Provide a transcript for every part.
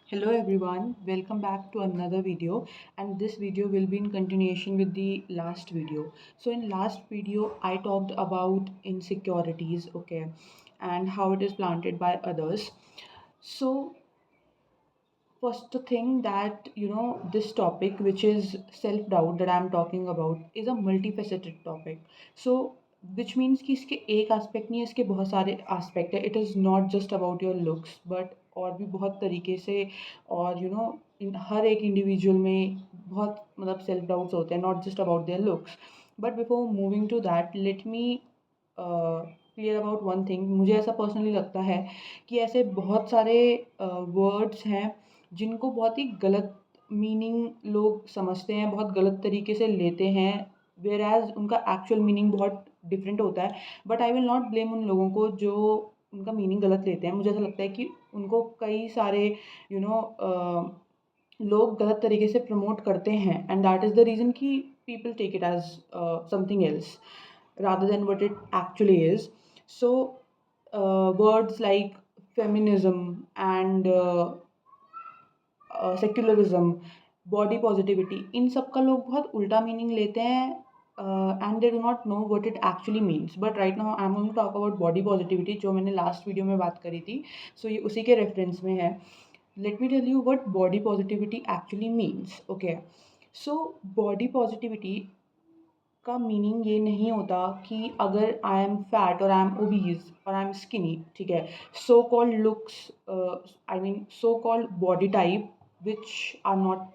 Hello everyone, welcome back to another video, and this video will be in continuation with the last video. So in last video I talked about insecurities, okay, and how it is planted by others. So first thing that this topic, which is self doubt that I'm talking about, is a multifaceted topic. So which means कि इसके एक aspect नहीं है, इसके बहुत सारे aspect है. It is not just about your looks, but और भी बहुत तरीके से, और इन हर एक इंडिविजुअल में बहुत मतलब सेल्फ डाउट्स होते हैं, not just about their looks. But before moving to that, let me clear about one thing. मुझे ऐसा पर्सनली लगता है कि ऐसे बहुत सारे वर्ड्स हैं जिनको बहुत ही गलत मीनिंग लोग समझते हैं, बहुत गलत तरीके से लेते हैं, वेयर एज उनका एक्चुअल मीनिंग बहुत डिफरेंट होता है. But I will not blame उन लोगों को जो उनका मीनिंग गलत लेते हैं. मुझे ऐसा लगता है कि उनको कई सारे यू नो लोग गलत तरीके से प्रमोट करते हैं, and that is the reason कि people take it as something else rather than what it actually is. So, words like feminism and secularism, body positivity, इन सब का लोग बहुत उल्टा मीनिंग लेते हैं, and they do not know what it actually means. But right now I am going to talk about body positivity, जो मैंने लास्ट वीडियो में बात करी थी. सो ये उसी के रेफरेंस में है. Let me tell you what body positivity actually means. Okay, so body positivity का मीनिंग ये नहीं होता कि अगर आई एम फैट और आई एम ओबीज और आई एम स्किनी, ठीक है, so called looks, I mean so called body type which are not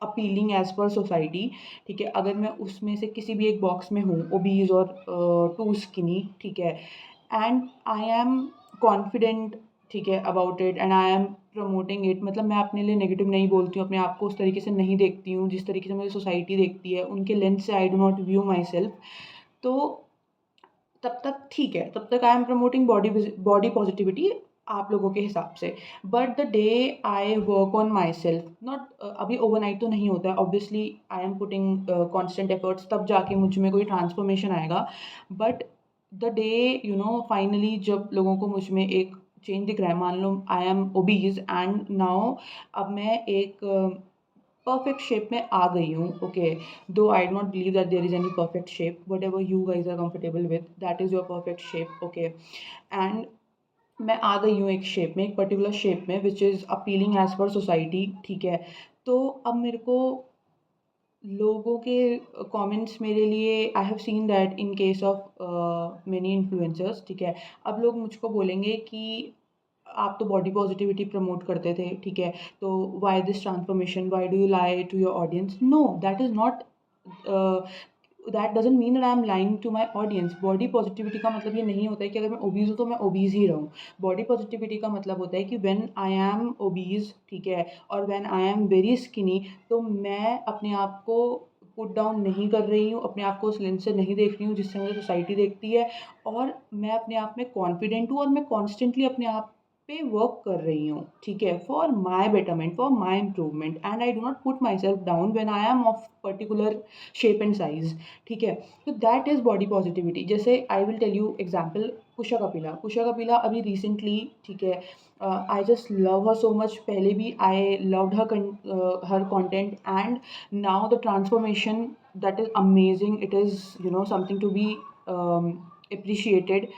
appealing as per society. ठीक है, अगर मैं उसमें से किसी भी एक बॉक्स में हूँ, ओबीज और टू स्किनी, ठीक है, एंड आई एम कॉन्फिडेंट, ठीक है, about it, and I am promoting it. मतलब मैं अपने लिए नेगेटिव नहीं बोलती हूँ, अपने आप को उस तरीके से नहीं देखती हूँ जिस तरीके से मुझे सोसाइटी देखती है, उनके लेंस से आई do not view my self. तो तब तक ठीक है, तब तक I am promoting body positivity आप लोगों के हिसाब से. But the day I work on my self, not अभी ओवरनाइट तो नहीं होता है, obviously I am putting constant efforts, तब जाके मुझ में कोई ट्रांसफॉर्मेशन आएगा. बट द डे फाइनली जब लोगों को मुझ में एक चेंज दिख रहा है, मान लो I am obese and now अब मैं एक परफेक्ट शेप में आ गई हूँ. Okay, though I do not believe that there is any perfect shape, whatever you guys are comfortable with, that is your perfect shape. Okay, and मैं आ गई हूँ एक शेप में, एक पर्टिकुलर शेप में, which is appealing as per society. ठीक है, तो अब मेरे को लोगों के कमेंट्स मेरे लिए, I have seen that in case of many influencers. ठीक है, अब लोग मुझको बोलेंगे कि आप तो बॉडी पॉजिटिविटी प्रमोट करते थे, ठीक है, तो why this transformation, why do you lie to your audience. No, that is not, that doesn't mean that I am lying to my audience. Body positivity का मतलब ये नहीं होता है कि अगर मैं ओबीज हूँ तो मैं ओबीज ही रहूँ. बॉडी पॉजिटिविटी का मतलब होता है कि व्हेन आई एम ओबीज, ठीक है, और when I am very skinny, तो मैं अपने आप को पुट डाउन नहीं कर रही हूँ, अपने आप को उस लेंस से नहीं देख रही हूँ जिससे मुझे सोसाइटी देखती है, और मैं अपने आप में कॉन्फिडेंट हूँ, और मैं कॉन्स्टेंटली अपने आप पे वर्क कर रही हूँ. ठीक है, for my betterment, for my improvement, and I do not put myself down when I am of particular shape and size. ठीक है, तो दैट इज़ बॉडी पॉजिटिविटी. जैसे I will tell you example, Kusha Kapila. Kusha Kapila अभी recently, ठीक है, I just love her so much. पहले भी I loved her content, and now the transformation, that is amazing. It is something to be appreciated.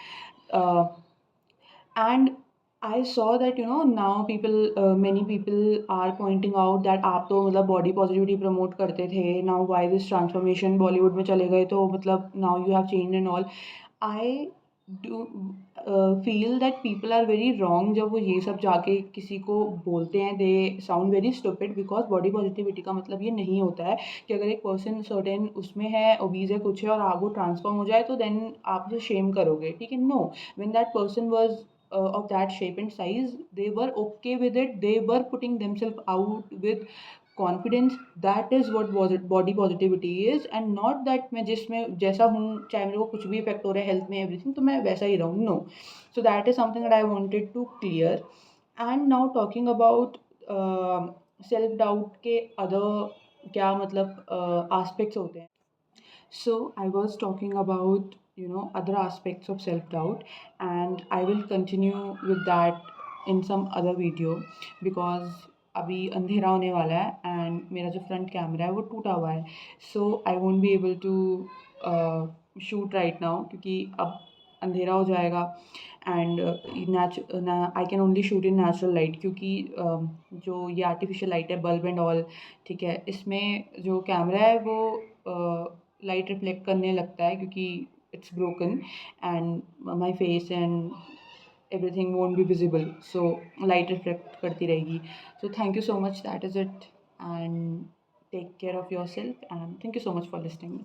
And I saw that now people, many people are pointing out that आप तो मतलब body positivity promote करते थे, now why this transformation, Bollywood में चले गए तो मतलब now you have change and all. I do feel that people are very wrong जब वो ये सब जाके किसी को बोलते हैं. They sound very stupid, because body positivity का मतलब ये नहीं होता है कि अगर एक पर्सन सर्टेन उसमें है, ओबीज है, कुछ है, और आप वो ट्रांसफॉर्म हो जाए तो देन आप उसे शेम करोगे. ठीक है, no, when that person was of that shape and size, they were okay with it, they were putting themselves out with confidence. That is what body positivity is, and not that मैं जिसमें जैसा हूँ, चाहे मेरे को कुछ भी effect हो रहा है हेल्थ में, एवरीथिंग, तो मैं वैसा ही रहूँ. No, so that is something that I wanted to clear. And now talking about self doubt के other क्या मतलब aspects होते हैं. So I was talking about other aspects of self doubt, and I will continue with that in some other video because अभी अंधेरा होने वाला है एंड मेरा जो फ्रंट कैमरा है वो टूटा हुआ है, so I won't be able to shoot right now क्योंकि अब अंधेरा हो जाएगा and I can only shoot in natural light क्योंकि जो ये आर्टिफिशियल लाइट है बल्ब एंड ऑल, ठीक है, इसमें जो कैमरा है वो लाइट रिफ्लेक्ट करने लगता है क्योंकि it's broken and my face and everything won't be visible, so light reflect करती रहेगी. So thank you so much, that is it, and take care of yourself and thank you so much for listening.